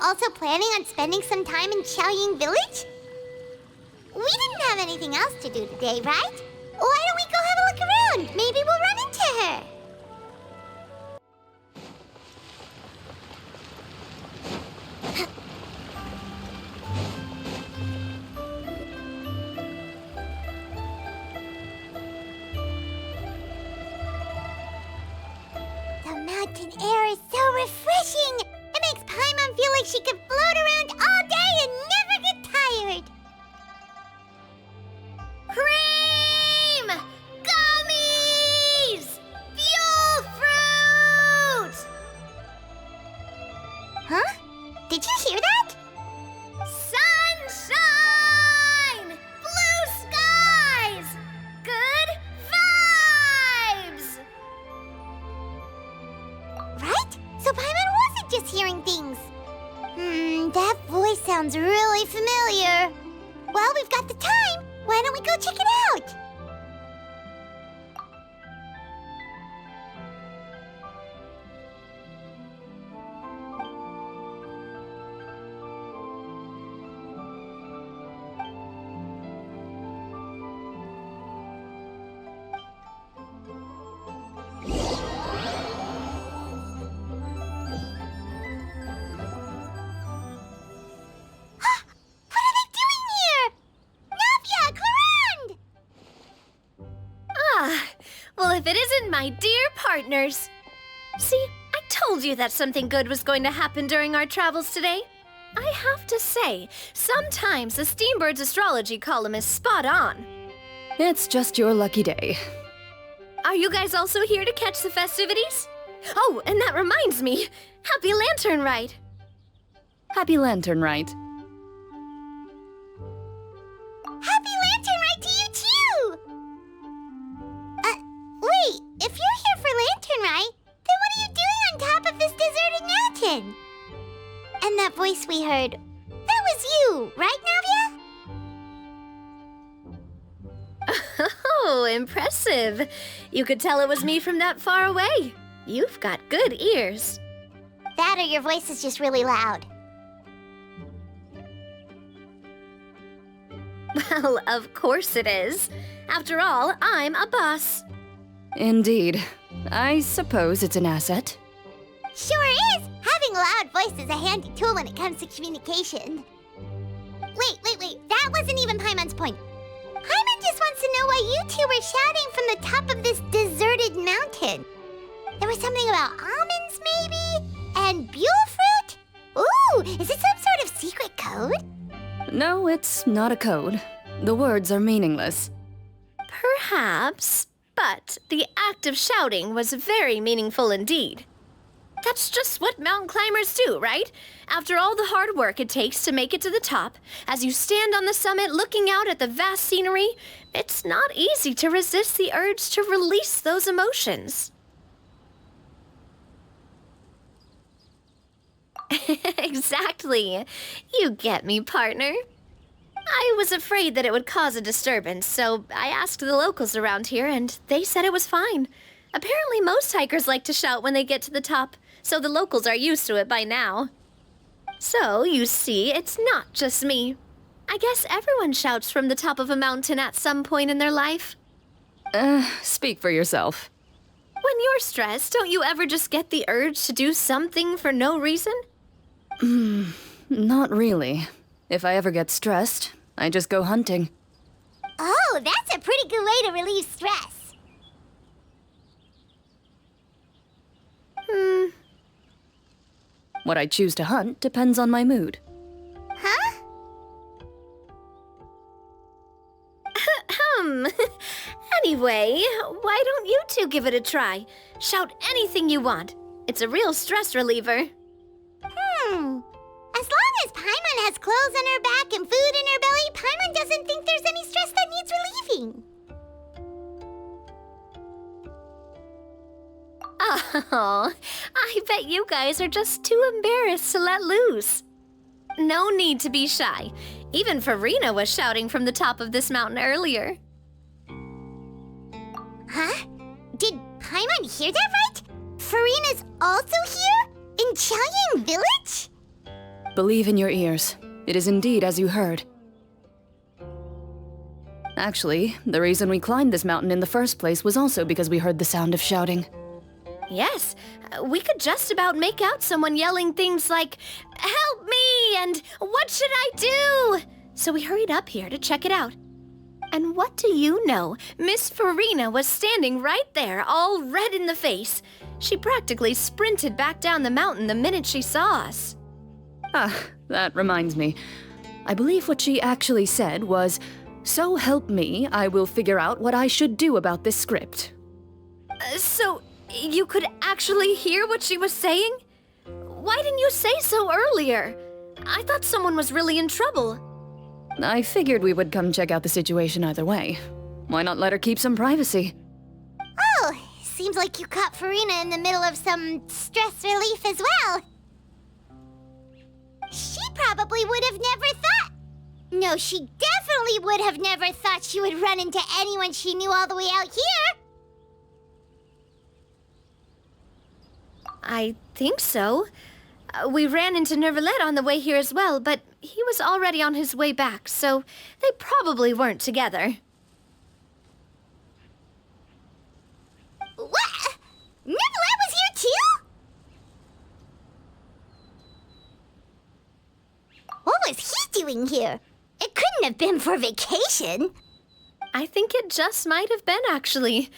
also planning on spending some time in Xiaoying Village? We didn't have anything else to do today, right? Why don't we go have a look around? Maybe we'll run into her. The mountain air is so refreshing. It makes Paimon feel like she could float around all day and never get tired. Cream! Gummies! Fuel fruit! Huh? Did you hear that? Sunshine! Blue skies! Good vibes! Right? So Paimon wasn't just hearing things. That voice sounds really familiar. Well, we've got the time. Why don't we go check it out? Well, if it isn't my dear partners. See, I told you that something good was going to happen during our travels today. I have to say, sometimes the Steambird's astrology column is spot on. It's just your lucky day. Are you guys also here to catch the festivities? Oh, and that reminds me, Happy Lantern Rite! Happy Lantern Rite. Happy Lantern Rite to you too! Wait, if you're here for Lantern Rite, then what are you doing on top of this deserted mountain? And that voice we heard, that was you, right, Navia? Oh, impressive. You could tell it was me from that far away. You've got good ears. That or your voice is just really loud. Well, of course it is. After all, I'm a boss. Indeed. I suppose it's an asset. Sure is! Having a loud voice is a handy tool when it comes to communication. Wait. That wasn't even Paimon's point. Paimon just wants to know why you two were shouting from the top of this deserted mountain. There was something about almonds, maybe? And buell fruit? Ooh, is it some sort of secret code? No, it's not a code. The words are meaningless. Perhaps, but the act of shouting was very meaningful indeed. That's just what mountain climbers do, right? After all the hard work it takes to make it to the top, as you stand on the summit looking out at the vast scenery, it's not easy to resist the urge to release those emotions. Exactly. You get me, partner. I was afraid that it would cause a disturbance, so I asked the locals around here, and they said it was fine. Apparently most hikers like to shout when they get to the top, so the locals are used to it by now. So, you see, it's not just me. I guess everyone shouts from the top of a mountain at some point in their life. Speak for yourself. When you're stressed, don't you ever just get the urge to do something for no reason? Not really. If I ever get stressed, I just go hunting. Oh, that's a pretty good way to relieve stress. What I choose to hunt depends on my mood. Huh? Anyway, why don't you two give it a try? Shout anything you want. It's a real stress reliever. As long as Paimon has clothes on her back and food in her belly, Paimon doesn't think there's any stress that needs relieving. Oh, I bet you guys are just too embarrassed to let loose. No need to be shy. Even Farina was shouting from the top of this mountain earlier. Huh? Did Paimon hear that right? Farina's also here? In Xiaoying Village? Believe in your ears. It is indeed as you heard. Actually, the reason we climbed this mountain in the first place was also because we heard the sound of shouting. Yes, we could just about make out someone yelling things like, "Help me!" and "What should I do?" So we hurried up here to check it out. And what do you know? Miss Farina was standing right there, all red in the face. She practically sprinted back down the mountain the minute she saw us. Ah, that reminds me. I believe what she actually said was, "So help me, I will figure out what I should do about this script." So, you could actually hear what she was saying? Why didn't you say so earlier? I thought someone was really in trouble. I figured we would come check out the situation either way. Why not let her keep some privacy? Oh, seems like you caught Farina in the middle of some stress relief as well. She probably would have never thought. No, she definitely would have never thought she would run into anyone she knew all the way out here. I think so. We ran into Nervalet on the way here as well, but he was already on his way back, so they probably weren't together. What? Nervalet was here too? What was he doing here? It couldn't have been for vacation. I think it just might have been, actually.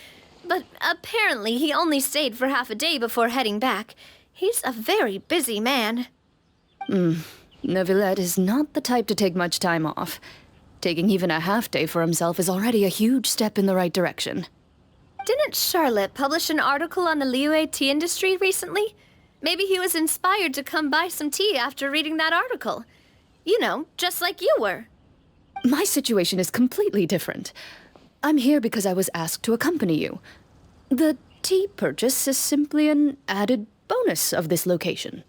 But apparently he only stayed for half a day before heading back. He's a very busy man. Nervalet is not the type to take much time off. Taking even a half day for himself is already a huge step in the right direction. Didn't Charlotte publish an article on the Liyue tea industry recently? Maybe he was inspired to come buy some tea after reading that article. You know, just like you were. My situation is completely different. I'm here because I was asked to accompany you. The tea purchase is simply an added bonus of this location.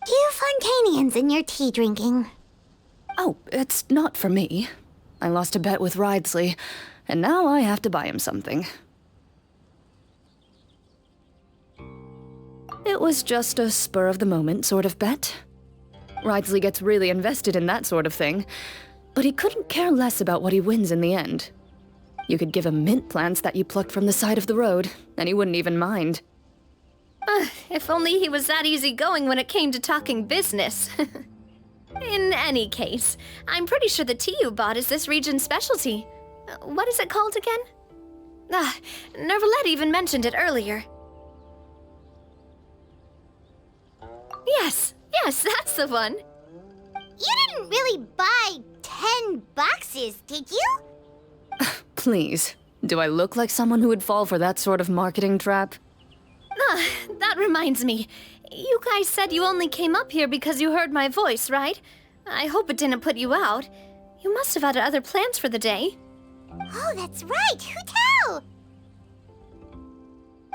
You Fontanians and your tea drinking. Oh, it's not for me. I lost a bet with Ridesley, and now I have to buy him something. It was just a spur-of-the-moment sort of bet. Ridesley gets really invested in that sort of thing, but he couldn't care less about what he wins in the end. You could give him mint plants that you plucked from the side of the road, and he wouldn't even mind. If only he was that easygoing when it came to talking business. In any case, I'm pretty sure the tea you bought is this region's specialty. What is it called again? Nervalet even mentioned it earlier. Yes, that's the one. You didn't really buy 10 boxes, did you? Please, do I look like someone who would fall for that sort of marketing trap? That reminds me. You guys said you only came up here because you heard my voice, right? I hope it didn't put you out. You must have had other plans for the day. Oh, that's right. Who tell?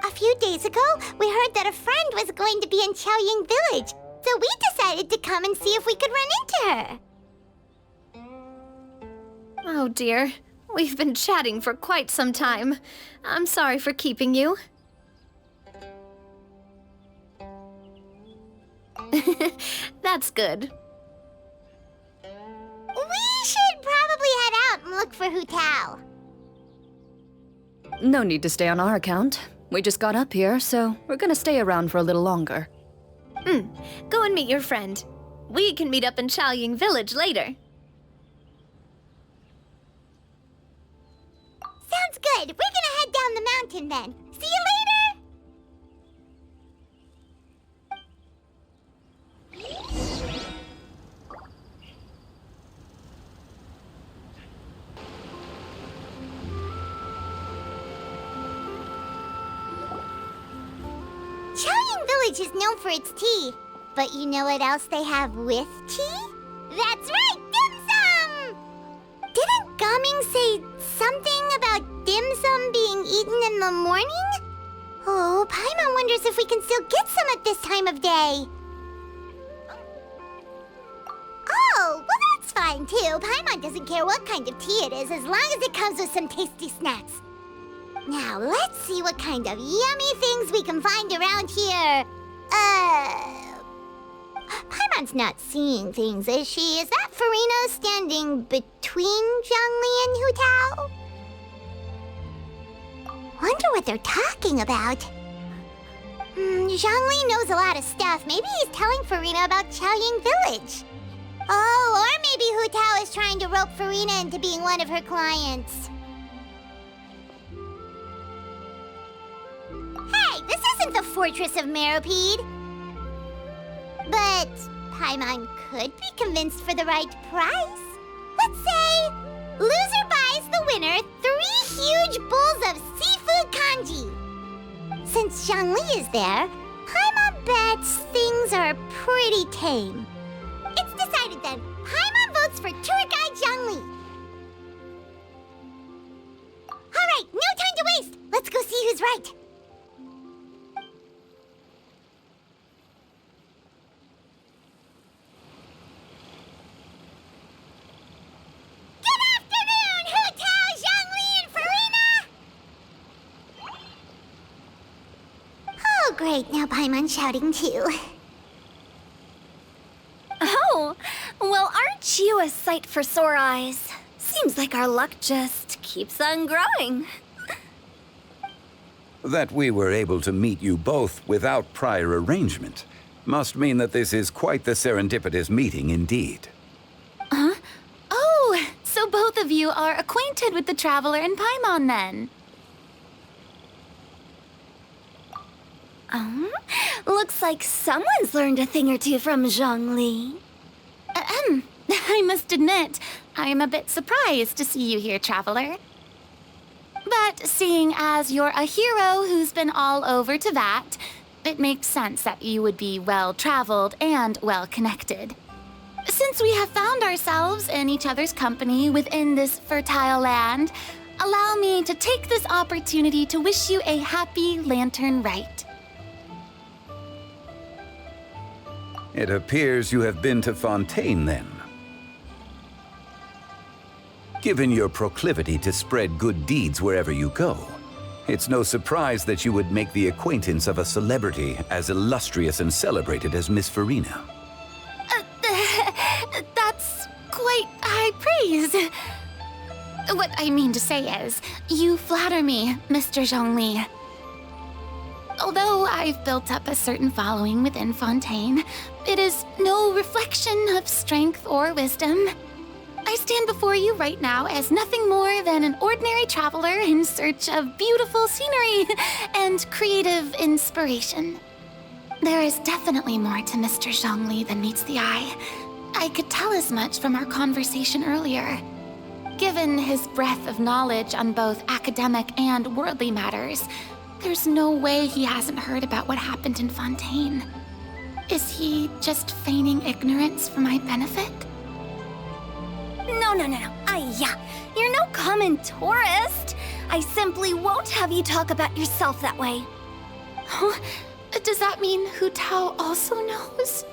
A few days ago, we heard that a friend was going to be in Chaoying Village, so we decided to come and see if we could run into her. Oh dear. We've been chatting for quite some time. I'm sorry for keeping you. That's good. We should probably head out and look for Hu Tao. No need to stay on our account. We just got up here, so we're gonna stay around for a little longer. Go and meet your friend. We can meet up in Chaoying Village later. Sounds good. We're gonna head down the mountain then. See you later! Chaoying Village is known for its tea. But you know what else they have with tea? That's right, dim sum! Didn't Gaming say something about dim sum being eaten in the morning? Oh, Paimon wonders if we can still get some at this time of day. Oh, well that's fine too. Paimon doesn't care what kind of tea it is as long as it comes with some tasty snacks. Now, let's see what kind of yummy things we can find around here. Paimon, Paimon's not seeing things, is she? Is that Farina standing between Zhongli and Hu Tao? Wonder what they're talking about. Zhongli knows a lot of stuff. Maybe he's telling Farina about Chaoying Village. Oh, or maybe Hu Tao is trying to rope Farina into being one of her clients. Hey, this isn't the Fortress of Meropide. But Paimon could be convinced for the right price. Let's say loser buys the winner 3 huge bowls of seafood kanji. Since Zhongli is there, Paimon bets things are pretty tame. It's decided then. Paimon votes for tour guide Zhongli. All right, no time to waste. Let's go see who's right. Good afternoon, Hu Tao, Zhongli, and Farina! Oh, great. Now Paimon's shouting too. Oh, well, aren't you a sight for sore eyes? Seems like our luck just keeps on growing. That we were able to meet you both without prior arrangement must mean that this is quite the serendipitous meeting indeed. Huh? Oh, so both of you are acquainted with the Traveler and Paimon then? Looks like someone's learned a thing or two from Zhongli. I must admit, I am a bit surprised to see you here, Traveler. But seeing as you're a hero who's been all over Teyvat, it makes sense that you would be well-traveled and well-connected. Since we have found ourselves in each other's company within this fertile land, allow me to take this opportunity to wish you a happy Lantern Rite. It appears you have been to Fontaine, then. Given your proclivity to spread good deeds wherever you go, it's no surprise that you would make the acquaintance of a celebrity as illustrious and celebrated as Miss Farina. That's quite high praise. What I mean to say is, you flatter me, Mr. Zhongli. Although I've built up a certain following within Fontaine, it is no reflection of strength or wisdom. I stand before you right now as nothing more than an ordinary traveler in search of beautiful scenery and creative inspiration. There is definitely more to Mr. Zhongli than meets the eye. I could tell as much from our conversation earlier. Given his breadth of knowledge on both academic and worldly matters, there's no way he hasn't heard about what happened in Fontaine. Is he just feigning ignorance for my benefit? No. You're no common tourist. I simply won't have you talk about yourself that way. Oh, does that mean Hu Tao also knows?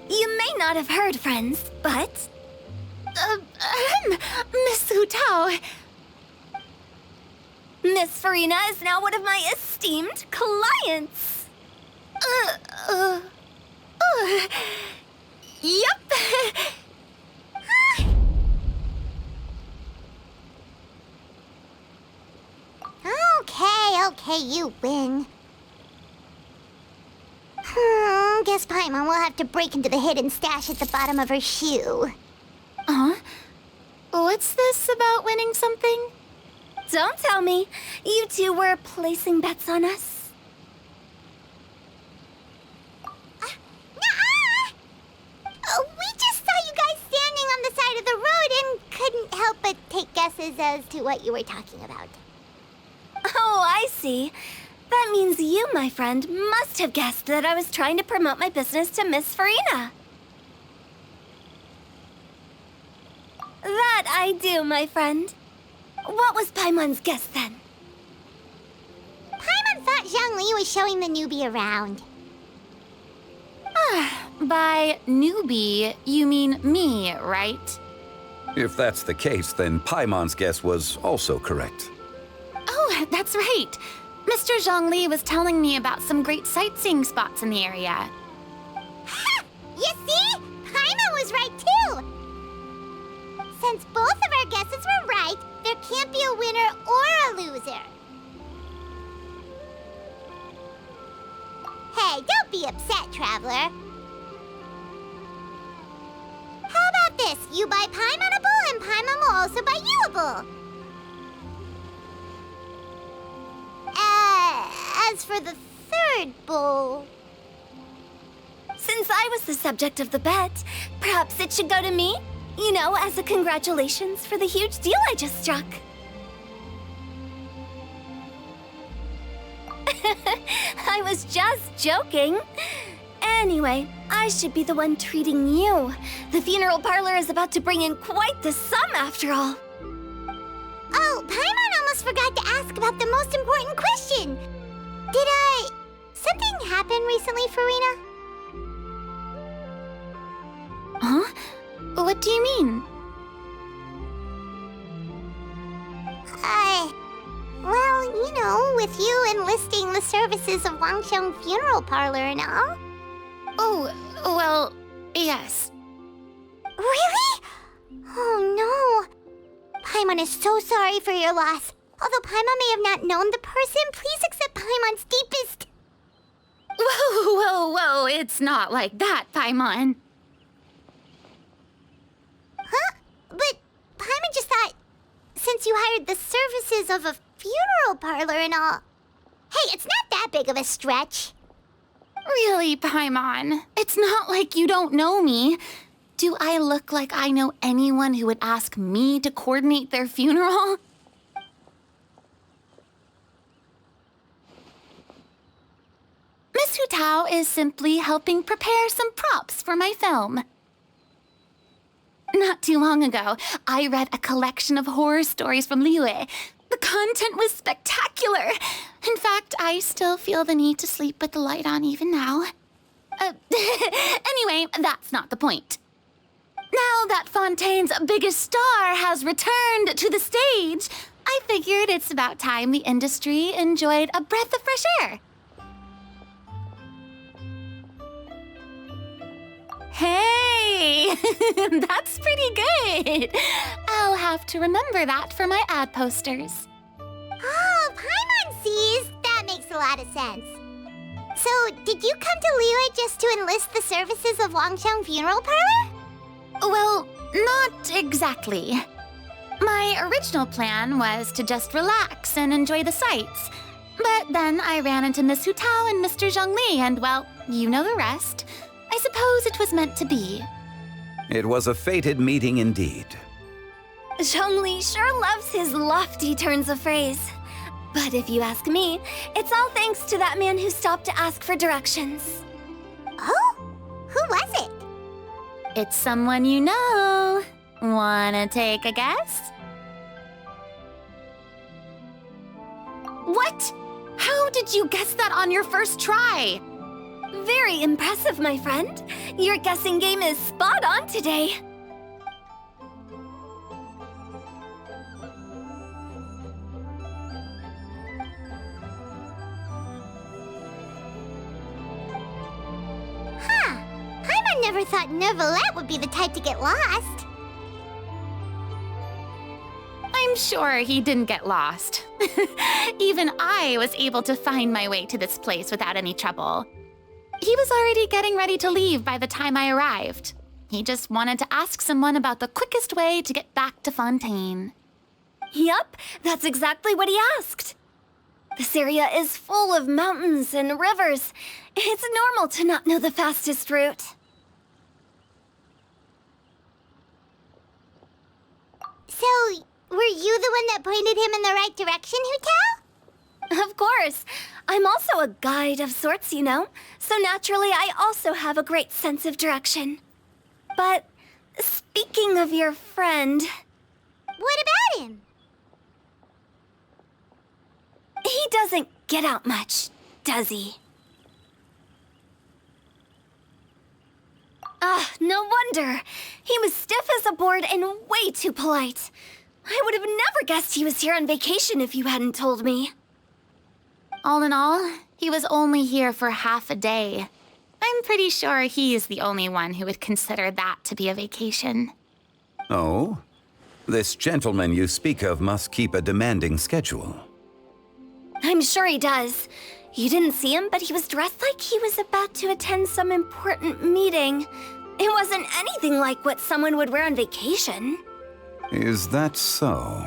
You may not have heard, friends, but... Miss Hu Tao... Miss Farina is now one of my esteemed clients. Yep. Okay, you win. Guess Paimon will have to break into the hidden stash at the bottom of her shoe. What's this about winning something? Don't tell me. You two were placing bets on us. Nuh-uh! We just saw you guys standing on the side of the road and couldn't help but take guesses as to what you were talking about. Oh, I see. That means you, my friend, must have guessed that I was trying to promote my business to Miss Farina. That I do, my friend. What was Paimon's guess then? Paimon thought Zhongli was showing the newbie around. By newbie, you mean me, right? If that's the case, then Paimon's guess was also correct. Oh, that's right. Mr. Zhongli was telling me about some great sightseeing spots in the area. this. You buy Paimonable, and Paimon will also buy youable. As for the third bowl... Since I was the subject of the bet, perhaps it should go to me? You know, as a congratulations for the huge deal I just struck. I was just joking. Anyway, I should be the one treating you. The funeral parlor is about to bring in quite the sum after all. Oh, Paimon almost forgot to ask about the most important question. Something happen recently, Farina? Huh? What do you mean? Well, you know, with you enlisting the services of Wangsheng Funeral Parlor and all. Oh, well, yes. Really? Oh, no. Paimon is so sorry for your loss. Although Paimon may have not known the person, please accept Paimon's deepest... Whoa, it's not like that, Paimon. Huh? But Paimon just thought, since you hired the services of a funeral parlor and all... Hey, it's not that big of a stretch. Really, Paimon? It's not like you don't know me. Do I look like I know anyone who would ask me to coordinate their funeral? Miss Hu Tao is simply helping prepare some props for my film. Not too long ago, I read a collection of horror stories from Liyue. The content was spectacular. In fact, I still feel the need to sleep with the light on even now. Anyway, that's not the point. Now that Fontaine's biggest star has returned to the stage, I figured it's about time the industry enjoyed a breath of fresh air. Hey, that's pretty good. I'll have to remember that for my ad posters. Oh, Paimon sees. That makes a lot of sense. So, did you come to Liyue just to enlist the services of Wangsheng Funeral Parlor? Well, not exactly. My original plan was to just relax and enjoy the sights. But then I ran into Miss Hu Tao and Mr. Zhongli, and well, you know the rest. I suppose it was meant to be. It was a fated meeting indeed. Zhongli sure loves his lofty turns of phrase. But if you ask me, it's all thanks to that man who stopped to ask for directions. Oh? Who was it? It's someone you know. Wanna take a guess? What? How did you guess that on your first try? Very impressive, my friend. Your guessing game is spot on today. Huh. Paimon never thought Neuvillette would be the type to get lost. I'm sure he didn't get lost. Even I was able to find my way to this place without any trouble. He was already getting ready to leave by the time I arrived. He just wanted to ask someone about the quickest way to get back to Fontaine. Yup, that's exactly what he asked. This area is full of mountains and rivers. It's normal to not know the fastest route. So, were you the one that pointed him in the right direction, Hu Tao? Of course. I'm also a guide of sorts, you know. So naturally, I also have a great sense of direction. But speaking of your friend... What about him? He doesn't get out much, does he? No wonder. He was stiff as a board and way too polite. I would have never guessed he was here on vacation if you hadn't told me. All in all, he was only here for half a day. I'm pretty sure he is the only one who would consider that to be a vacation. Oh? This gentleman you speak of must keep a demanding schedule. I'm sure he does. You didn't see him, but he was dressed like he was about to attend some important meeting. It wasn't anything like what someone would wear on vacation. Is that so?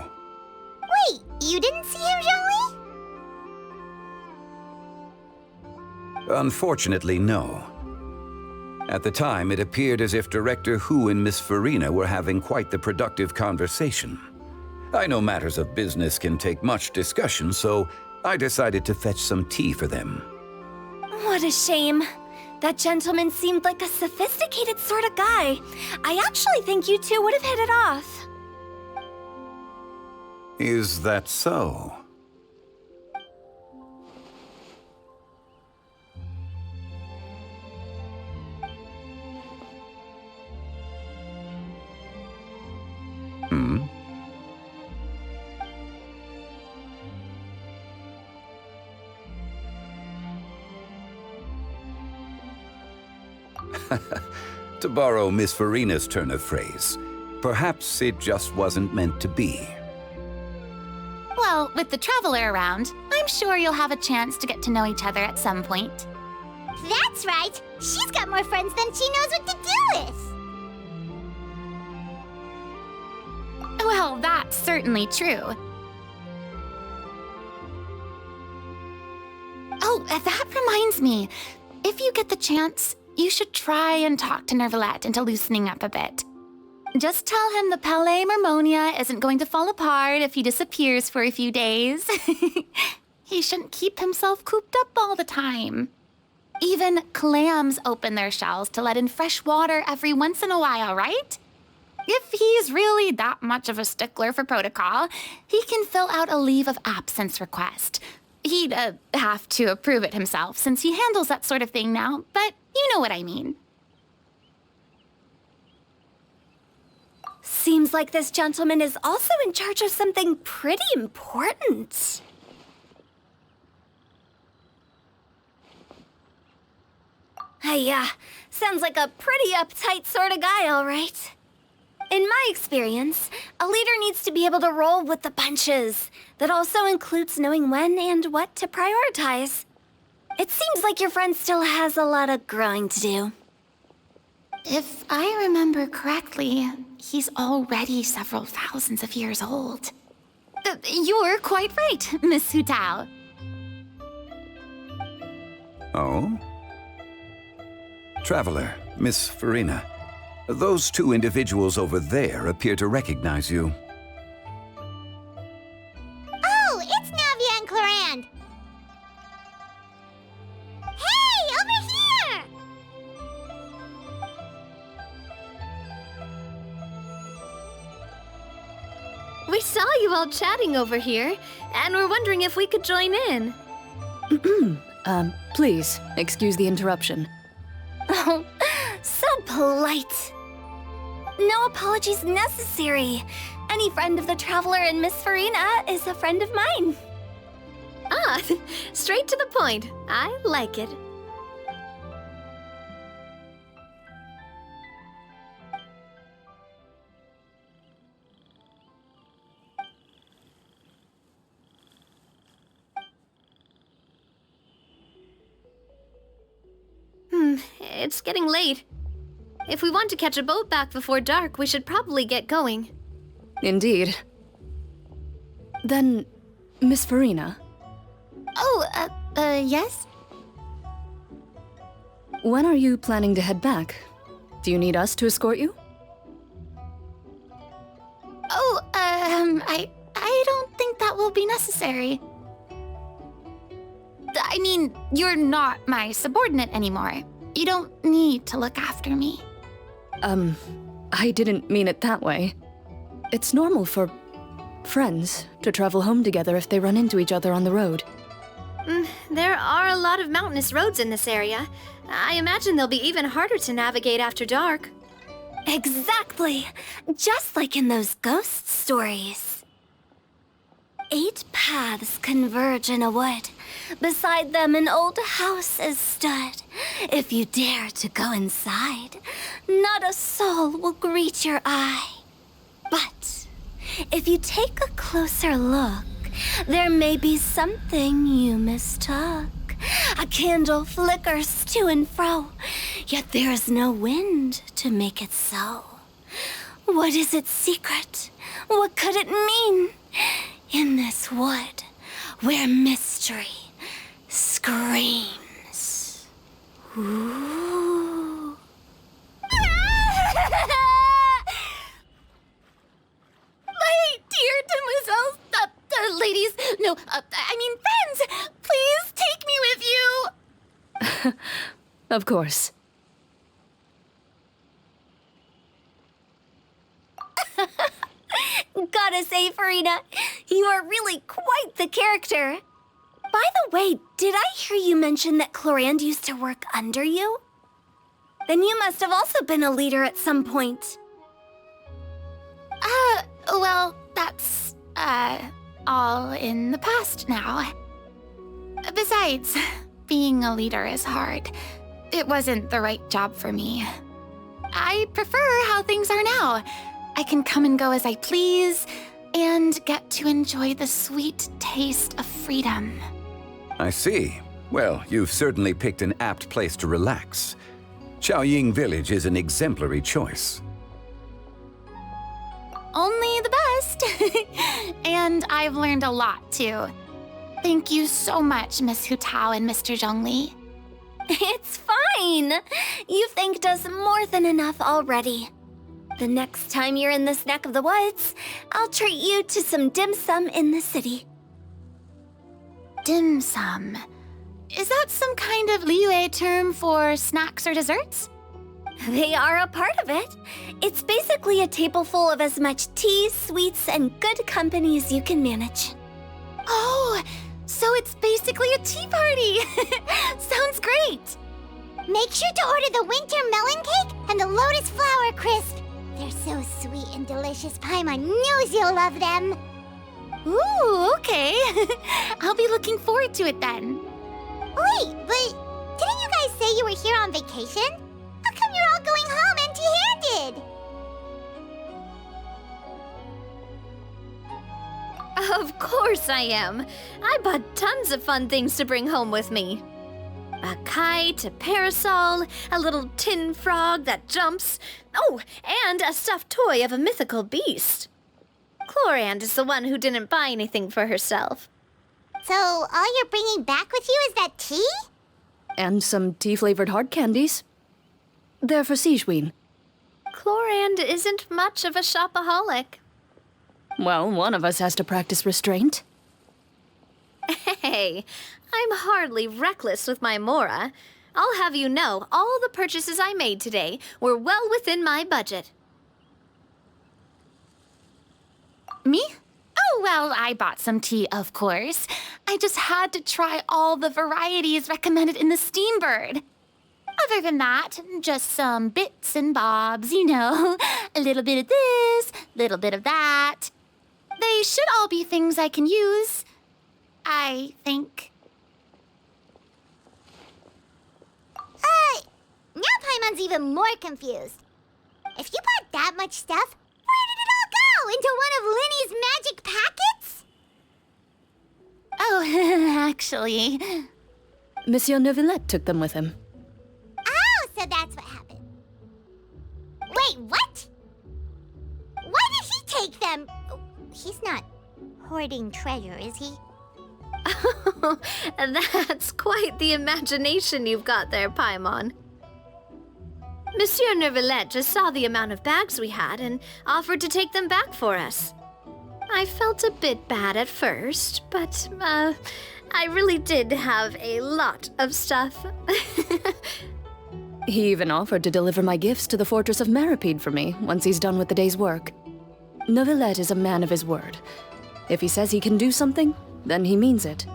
Wait, you didn't see him, Zhongli? Unfortunately, no. At the time, it appeared as if Director Hu and Miss Farina were having quite the productive conversation. I know matters of business can take much discussion, so I decided to fetch some tea for them. What a shame. That gentleman seemed like a sophisticated sort of guy. I actually think you two would have hit it off. Is that so? To borrow Miss Farina's turn of phrase, perhaps it just wasn't meant to be. Well, with the Traveler around, I'm sure you'll have a chance to get to know each other at some point. That's right. She's got more friends than she knows what to do with. Well, that's certainly true. Oh, that reminds me. If you get the chance, you should try and talk to Nervalette into loosening up a bit. Just tell him the Palais Mermonia isn't going to fall apart if he disappears for a few days. He shouldn't keep himself cooped up all the time. Even clams open their shells to let in fresh water every once in a while, right? If he's really that much of a stickler for protocol, he can fill out a leave of absence request. He'd have to approve it himself since he handles that sort of thing now, but you know what I mean. Seems like this gentleman is also in charge of something pretty important. Hey, sounds like a pretty uptight sort of guy, all right. In my experience, a leader needs to be able to roll with the punches. That also includes knowing when and what to prioritize. It seems like your friend still has a lot of growing to do. If I remember correctly, he's already several thousands of years old. You're quite right, Miss Hu Tao. Oh? Traveler, Miss Farina, those two individuals over there appear to recognize you. Oh, it's Navia and Clorand. Hey, over here! We saw you all chatting over here, and we're wondering if we could join in. Please, excuse the interruption. Oh, so polite. No apologies necessary. Any friend of the Traveler and Miss Farina is a friend of mine. Ah, straight to the point. I like it. It's getting late. If we want to catch a boat back before dark, we should probably get going. Indeed. Then, Miss Farina, Oh, yes? when are you planning to head back? Do you need us to escort you? Oh, I don't think that will be necessary. I mean, you're not my subordinate anymore. You don't need to look after me. I didn't mean it that way. It's normal for friends to travel home together if they run into each other on the road. There are a lot of mountainous roads in this area. I imagine they'll be even harder to navigate after dark. Exactly! Just like in those ghost stories. 8 paths converge in a wood. Beside them an old house is stood. If you dare to go inside, not a soul will greet your eye. But if you take a closer look, there may be something you mistook. A candle flickers to and fro, yet there is no wind to make it so. What is its secret? What could it mean? In this wood, where mystery screams. Ooh. My dear demoiselles, ladies, no, I mean friends, please take me with you. Of course. Gotta say, Farina, you are really quite the character. By the way, did I hear you mention that Clorand used to work under you? Then you must have also been a leader at some point. Well, that's, all in the past now. Besides, being a leader is hard. It wasn't the right job for me. I prefer how things are now. I can come and go as I please, and get to enjoy the sweet taste of freedom. I see. Well, you've certainly picked an apt place to relax. Xiaoying Village is an exemplary choice. Only the best. And I've learned a lot, too. Thank you so much, Miss Hu Tao and Mr. Zhongli. It's fine. You've thanked us more than enough already. The next time you're in this neck of the woods, I'll treat you to some dim sum in the city. Dim sum. Is that some kind of Liyue term for snacks or desserts? They are a part of it. It's basically a table full of as much tea, sweets, and good company as you can manage. Oh, so it's basically a tea party. Sounds great. Make sure to order the winter melon cake and the lotus flower crisp. They're so sweet and delicious. Paimon knows you'll love them. Ooh, okay. I'll be looking forward to it then. Wait, but didn't you guys say you were here on vacation? How come you're all going home empty-handed? Of course I am. I bought tons of fun things to bring home with me. A kite, a parasol, a little tin frog that jumps. Oh, and a stuffed toy of a mythical beast. Clorand is the one who didn't buy anything for herself. So all you're bringing back with you is that tea? And some tea-flavored hard candies. They're for Sigewin. Clorand isn't much of a shopaholic. Well, one of us has to practice restraint. Hey, I'm hardly reckless with my Mora. I'll have you know, all the purchases I made today were well within my budget. Me? Oh, well, I bought some tea, of course. I just had to try all the varieties recommended in the Steambird. Other than that, just some bits and bobs, you know. A little bit of this, little bit of that. They should all be things I can use, I think. Now Paimon's even more confused. If you bought that much stuff, where did it all go? Into one of Linny's magic packets? Oh, actually... Monsieur Neuvillette took them with him. Oh, so that's what happened. Wait, what? Why did he take them? He's not hoarding treasure, is he? That's quite the imagination you've got there, Paimon. Monsieur Neuvillette just saw the amount of bags we had and offered to take them back for us. I felt a bit bad at first, but, I really did have a lot of stuff. He even offered to deliver my gifts to the Fortress of Maripede for me once he's done with the day's work. Neuvillette is a man of his word. If he says he can do something, then he means it.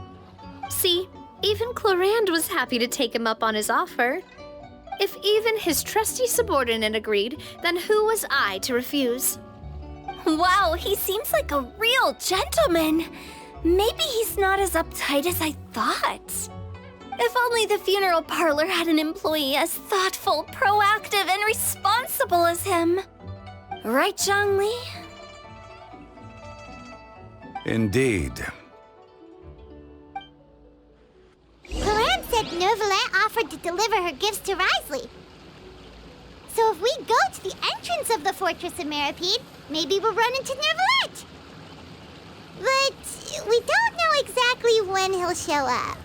See, even Clorand was happy to take him up on his offer. If even his trusty subordinate agreed, then who was I to refuse? Wow, he seems like a real gentleman. Maybe he's not as uptight as I thought. If only the funeral parlor had an employee as thoughtful, proactive, and responsible as him. Right, Zhongli? Indeed. Clorand Neuvillette offered to deliver her gifts to Risley. So if we go to the entrance of the Fortress of Meripede, maybe we'll run into Neuvillette. But we don't know exactly when he'll show up.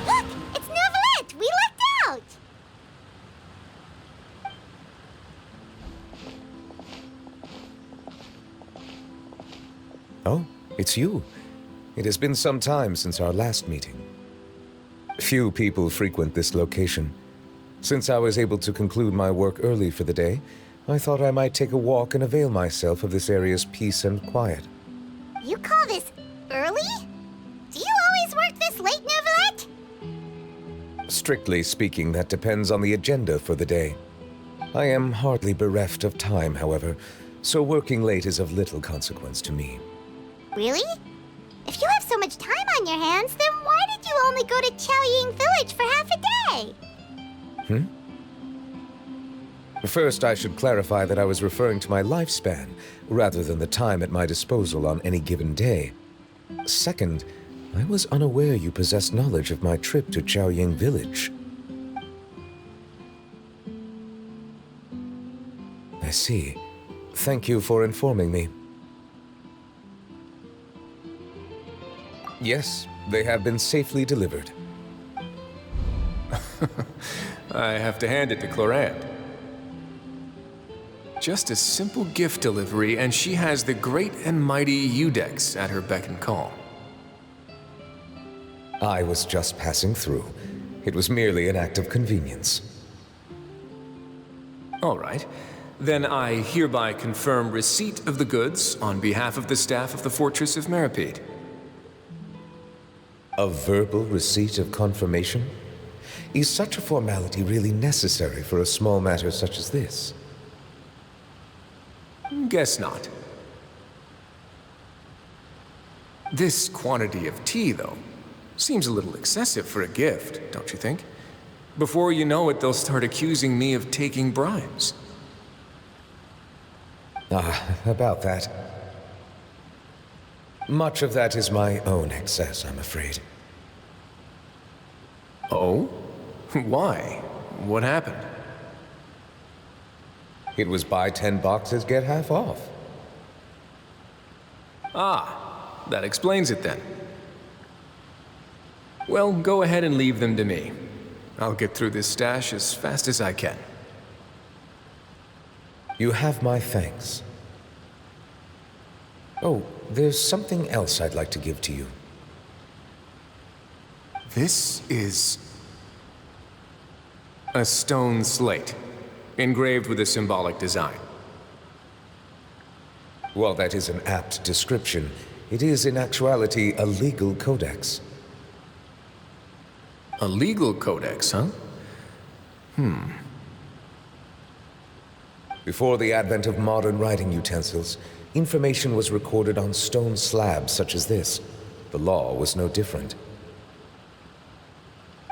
Look! It's Neuvillette! We lucked out! Oh, it's you. It has been some time since our last meeting. Few people frequent this location. Since I was able to conclude my work early for the day, I thought I might take a walk and avail myself of this area's peace and quiet. You call this early? Do you always work this late, Neuvillette? Strictly speaking, that depends on the agenda for the day. I am hardly bereft of time, however, so working late is of little consequence to me. Really? If you have so much time on your hands, then why did you only go to Chaoying Village for half a day? First, I should clarify that I was referring to my lifespan, rather than the time at my disposal on any given day. Second, I was unaware you possessed knowledge of my trip to Chaoying Village. I see. Thank you for informing me. Yes, they have been safely delivered. I have to hand it to Clorant. Just a simple gift delivery, and she has the great and mighty Udex at her beck and call. I was just passing through. It was merely an act of convenience. All right. Then I hereby confirm receipt of the goods on behalf of the staff of the Fortress of Meripede. A verbal receipt of confirmation? Is such a formality really necessary for a small matter such as this? Guess not. This quantity of tea, though, seems a little excessive for a gift, don't you think? Before you know it, they'll start accusing me of taking bribes. About that. Much of that is my own excess, I'm afraid. Oh? Why? What happened? It was buy 10 boxes, get half off. Ah, that explains it then. Well, go ahead and leave them to me. I'll get through this stash as fast as I can. You have my thanks. Oh, there's something else I'd like to give to you. This is a stone slate, engraved with a symbolic design. While that is an apt description, it is in actuality a legal codex. A legal codex, huh? Before the advent of modern writing utensils, information was recorded on stone slabs such as this. The law was no different.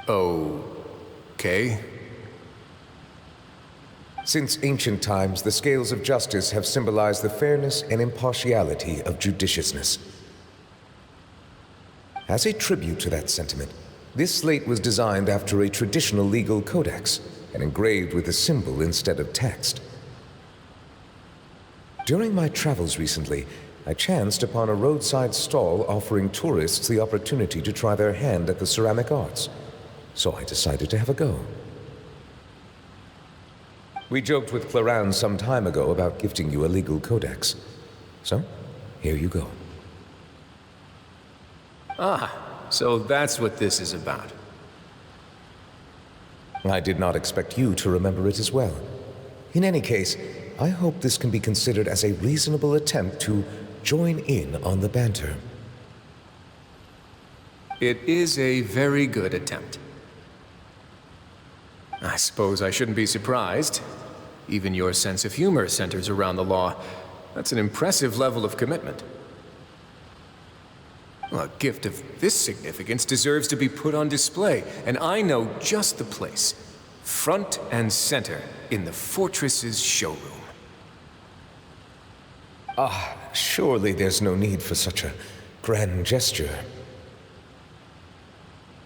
Okay. Since ancient times, the scales of justice have symbolized the fairness and impartiality of judiciousness. As a tribute to that sentiment, this slate was designed after a traditional legal codex and engraved with a symbol instead of text. During my travels recently, I chanced upon a roadside stall offering tourists the opportunity to try their hand at the ceramic arts, so I decided to have a go. We joked with Clorant some time ago about gifting you a legal codex. So, here you go. So that's what this is about. I did not expect you to remember it as well. In any case, I hope this can be considered as a reasonable attempt to join in on the banter. It is a very good attempt. I suppose I shouldn't be surprised. Even your sense of humor centers around the law. That's an impressive level of commitment. Well, a gift of this significance deserves to be put on display, and I know just the place. Front and center in the Fortress's showroom. Surely there's no need for such a grand gesture.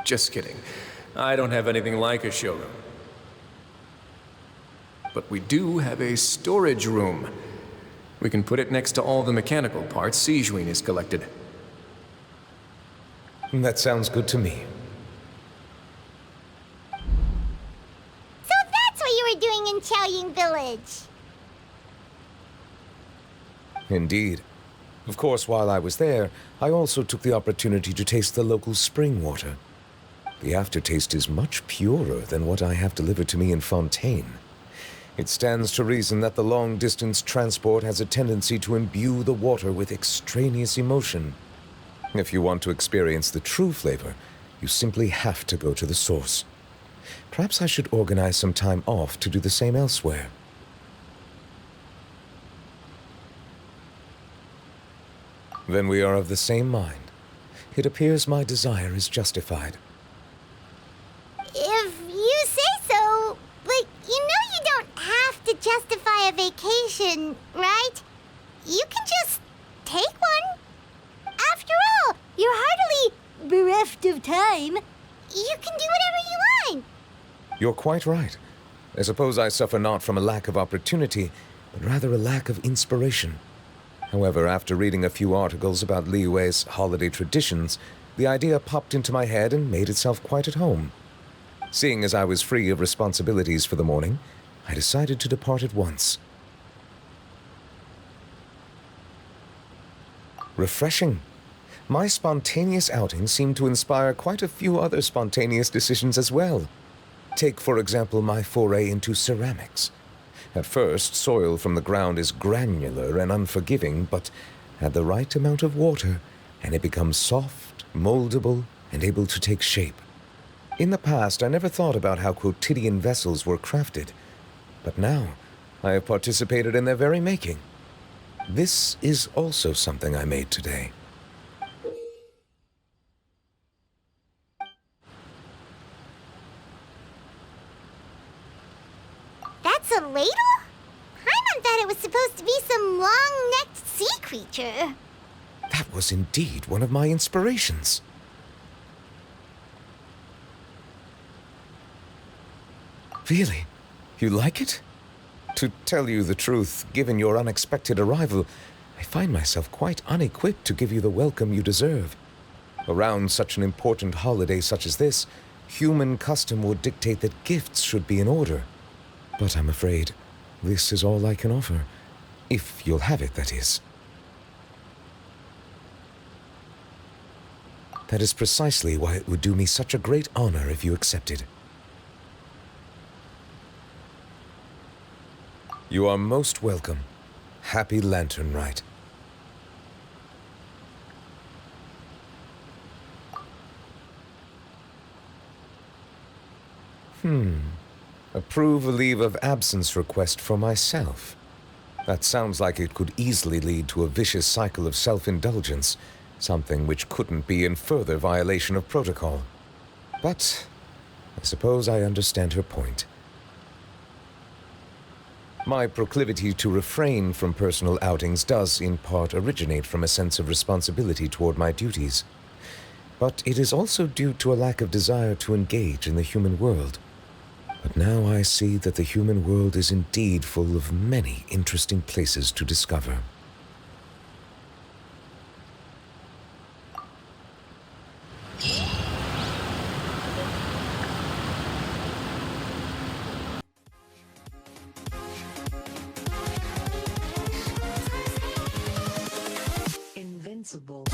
Just kidding. I don't have anything like a showroom. But we do have a storage room. We can put it next to all the mechanical parts Sijuin has collected. That sounds good to me. So that's what you were doing in Chaoying Village. Indeed. Of course, while I was there, I also took the opportunity to taste the local spring water. The aftertaste is much purer than what I have delivered to me in Fontaine. It stands to reason that the long-distance transport has a tendency to imbue the water with extraneous emotion. If you want to experience the true flavor, you simply have to go to the source. Perhaps I should organize some time off to do the same elsewhere. Then we are of the same mind. It appears my desire is justified. If you say so, but you know you don't have to justify a vacation, right? You can just take one. After all, you're hardly bereft of time. You can do whatever you want. You're quite right. I suppose I suffer not from a lack of opportunity, but rather a lack of inspiration. However, after reading a few articles about Liyue's holiday traditions, the idea popped into my head and made itself quite at home. Seeing as I was free of responsibilities for the morning, I decided to depart at once. Refreshing. My spontaneous outing seemed to inspire quite a few other spontaneous decisions as well. Take, for example, my foray into ceramics. At first, soil from the ground is granular and unforgiving, but add the right amount of water, and it becomes soft, moldable, and able to take shape. In the past, I never thought about how quotidian vessels were crafted, but now I have participated in their very making. This is also something I made today. That's a ladle? Paimon thought it was supposed to be some long-necked sea creature. That was indeed one of my inspirations. Really? You like it? To tell you the truth, given your unexpected arrival, I find myself quite unequipped to give you the welcome you deserve. Around such an important holiday such as this, human custom would dictate that gifts should be in order. But I'm afraid this is all I can offer. If you'll have it, that is. That is precisely why it would do me such a great honor if you accepted. You are most welcome. Happy Lantern Rite. Approve a leave of absence request for myself. That sounds like it could easily lead to a vicious cycle of self-indulgence, something which couldn't be in further violation of protocol. But I suppose I understand her point. My proclivity to refrain from personal outings does, in part, originate from a sense of responsibility toward my duties. But it is also due to a lack of desire to engage in the human world. But now I see that the human world is indeed full of many interesting places to discover. Invincible.